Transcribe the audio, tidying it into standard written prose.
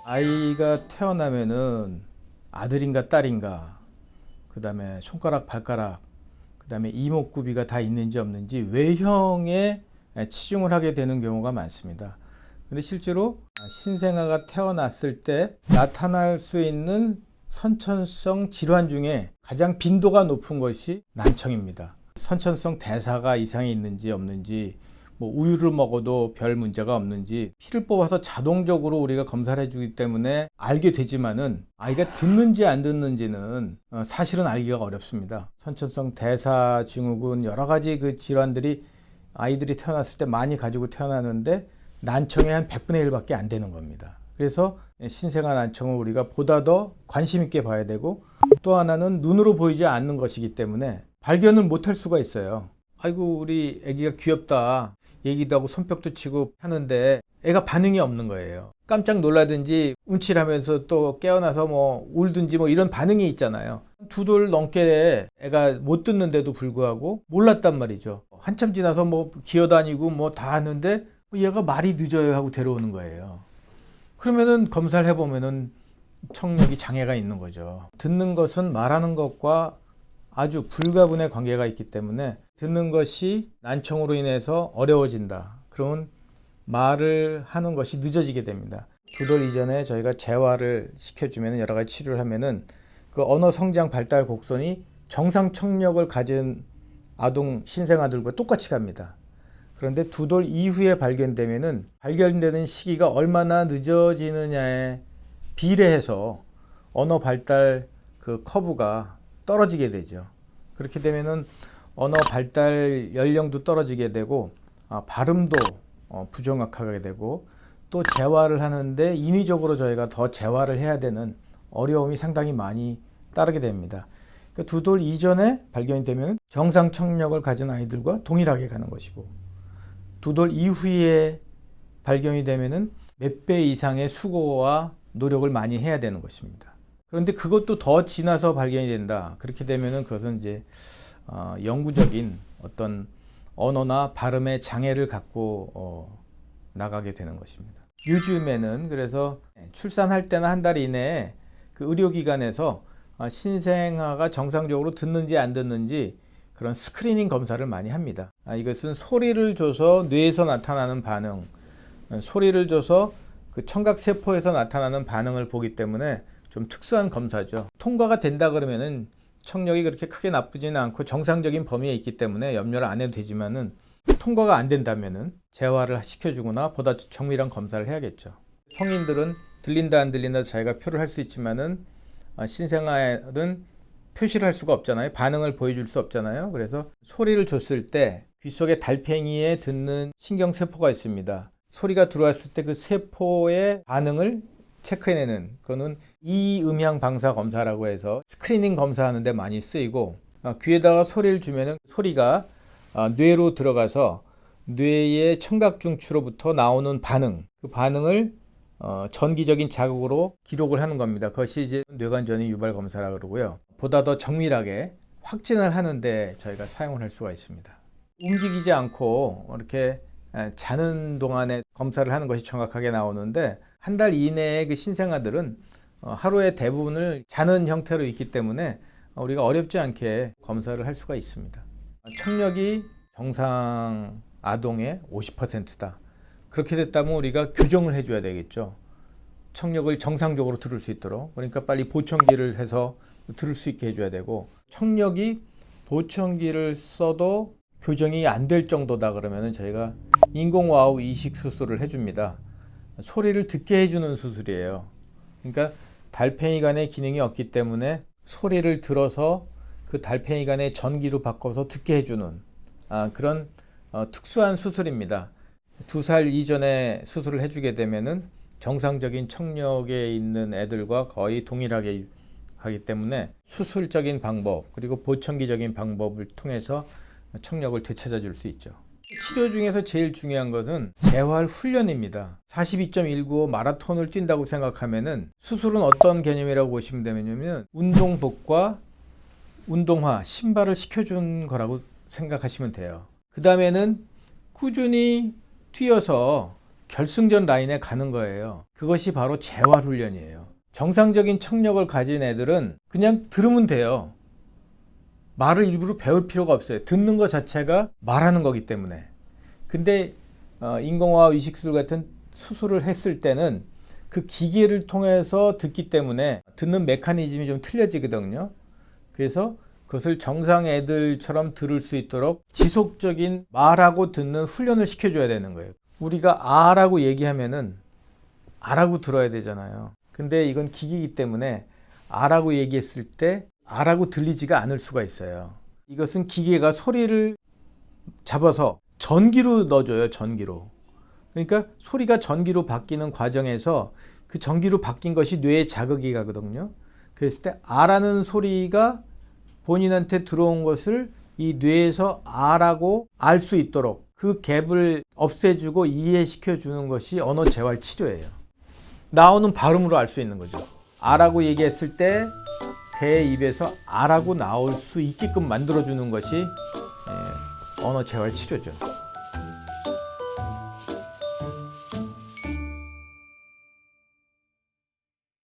아이가 태어나면은 아들인가 딸인가, 그 다음에 손가락, 발가락, 그 다음에 이목구비가 다 있는지 없는지 외형에 치중을 하게 되는 경우가 많습니다. 근데 실제로 신생아가 태어났을 때 나타날 수 있는 선천성 질환 중에 가장 빈도가 높은 것이 난청입니다. 선천성 대사가 이상이 있는지 없는지, 뭐 우유를 먹어도 별 문제가 없는지 피를 뽑아서 자동적으로 우리가 검사를 해주기 때문에 알게 되지만은 아이가 듣는지 안 듣는지는 사실은 알기가 어렵습니다. 선천성 대사 증후군 여러 가지 그 질환들이 아이들이 태어났을 때 많이 가지고 태어나는데 난청의 한 100분의 1밖에 안 되는 겁니다. 그래서 신생아 난청을 우리가 보다 더 관심 있게 봐야 되고, 또 하나는 눈으로 보이지 않는 것이기 때문에 발견을 못할 수가 있어요. 아이고 우리 애기가 귀엽다 얘기도 하고 손뼉도 치고 하는데 애가 반응이 없는 거예요. 깜짝 놀라든지 움찔하면서 또 깨어나서 뭐 울든지 뭐 이런 반응이 있잖아요. 2돌 넘게 애가 못 듣는데도 불구하고 몰랐단 말이죠. 한참 지나서 뭐 기어다니고 뭐 다 하는데 얘가 말이 늦어요 하고 데려오는 거예요. 그러면은 검사를 해보면은 청력이 장애가 있는 거죠. 듣는 것은 말하는 것과 아주 불가분의 관계가 있기 때문에 듣는 것이 난청으로 인해서 어려워진다. 그러면 말을 하는 것이 늦어지게 됩니다. 2돌 이전에 저희가 재활을 시켜주면 여러 가지 치료를 하면은 그 언어 성장 발달 곡선이 정상 청력을 가진 아동 신생아들과 똑같이 갑니다. 그런데 2돌 이후에 발견되면은 발견되는 시기가 얼마나 늦어지느냐에 비례해서 언어 발달 그 커브가 떨어지게 되죠. 그렇게 되면은 언어 발달 연령도 떨어지게 되고 발음도 부정확하게 되고, 또 재활을 하는데 인위적으로 저희가 더 재활을 해야 되는 어려움이 상당히 많이 따르게 됩니다. 그러니까 2돌 이전에 발견이 되면 정상 청력을 가진 아이들과 동일하게 가는 것이고, 2돌 이후에 발견이 되면은 몇 배 이상의 수고와 노력을 많이 해야 되는 것입니다. 그런데 그것도 더 지나서 발견이 된다. 그렇게 되면은 그것은 이제 영구적인 어떤 언어나 발음의 장애를 갖고 나가게 되는 것입니다. 요즘에는 그래서 출산할 때나 한 달 이내에 그 의료기관에서 신생아가 정상적으로 듣는지 안 듣는지 그런 스크리닝 검사를 많이 합니다. 이것은 소리를 줘서 뇌에서 나타나는 반응, 소리를 줘서 그 청각세포에서 나타나는 반응을 보기 때문에 좀 특수한 검사죠. 통과가 된다 그러면은 청력이 그렇게 크게 나쁘지는 않고 정상적인 범위에 있기 때문에 염려를 안 해도 되지만은, 통과가 안 된다면은 재활을 시켜주거나 보다 정밀한 검사를 해야겠죠. 성인들은 들린다 안 들린다 자기가 표를 할 수 있지만은 신생아는 표시를 할 수가 없잖아요. 반응을 보여줄 수 없잖아요. 그래서 소리를 줬을 때 귀 속에 달팽이에 듣는 신경세포가 있습니다. 소리가 들어왔을 때 그 세포의 반응을 체크해내는, 그거는 이음향 방사 검사라고 해서 스크리닝 검사하는 데 많이 쓰이고, 귀에다가 소리를 주면은 소리가 뇌로 들어가서 뇌의 청각중추로부터 나오는 반응, 그 반응을 전기적인 자극으로 기록을 하는 겁니다. 그것이 이제 뇌관전이 유발 검사라고 그러고요. 보다 더 정밀하게 확진을 하는데 저희가 사용을 할 수가 있습니다. 움직이지 않고 이렇게 자는 동안에 검사를 하는 것이 정확하게 나오는데, 한 달 이내에 그 신생아들은 하루의 대부분을 자는 형태로 있기 때문에 우리가 어렵지 않게 검사를 할 수가 있습니다. 청력이 정상 아동의 50%다. 그렇게 됐다면 우리가 교정을 해줘야 되겠죠. 청력을 정상적으로 들을 수 있도록. 그러니까 빨리 보청기를 해서 들을 수 있게 해줘야 되고, 청력이 보청기를 써도 교정이 안 될 정도다 그러면 저희가 인공와우 이식 수술을 해줍니다. 소리를 듣게 해주는 수술이에요. 그러니까 달팽이관의 기능이 없기 때문에 소리를 들어서 그 달팽이관의 전기로 바꿔서 듣게 해주는 그런 특수한 수술입니다. 2살 이전에 수술을 해주게 되면은 정상적인 청력에 있는 애들과 거의 동일하게 하기 때문에 수술적인 방법 그리고 보청기적인 방법을 통해서 청력을 되찾아 줄 수 있죠. 치료 중에서 제일 중요한 것은 재활 훈련입니다. 42.195 마라톤을 뛴다고 생각하면은 수술은 어떤 개념이라고 보시면 되냐면 운동복과 운동화, 신발을 시켜준 거라고 생각하시면 돼요. 그 다음에는 꾸준히 뛰어서 결승전 라인에 가는 거예요. 그것이 바로 재활훈련이에요. 정상적인 청력을 가진 애들은 그냥 들으면 돼요. 말을 일부러 배울 필요가 없어요. 듣는 것 자체가 말하는 거기 때문에. 근데 인공호흡 의식술 같은 수술을 했을 때는 그 기계를 통해서 듣기 때문에 듣는 메커니즘이 좀 틀려지거든요. 그래서 그것을 정상 애들처럼 들을 수 있도록 지속적인 말하고 듣는 훈련을 시켜줘야 되는 거예요. 우리가 아라고 얘기하면은 아라고 들어야 되잖아요. 근데 이건 기기이기 때문에 아라고 얘기했을 때 아라고 들리지가 않을 수가 있어요. 이것은 기계가 소리를 잡아서 전기로 넣어줘요. 전기로. 그러니까 소리가 전기로 바뀌는 과정에서 그 전기로 바뀐 것이 뇌에 자극이 가거든요. 그랬을 때 아라는 소리가 본인한테 들어온 것을 이 뇌에서 아라고 알 수 있도록 그 갭을 없애주고 이해시켜 주는 것이 언어 재활 치료예요. 나오는 발음으로 알 수 있는 거죠. 아라고 얘기했을 때 대 입에서 아라고 나올 수 있게끔 만들어주는 것이 언어 재활 치료죠.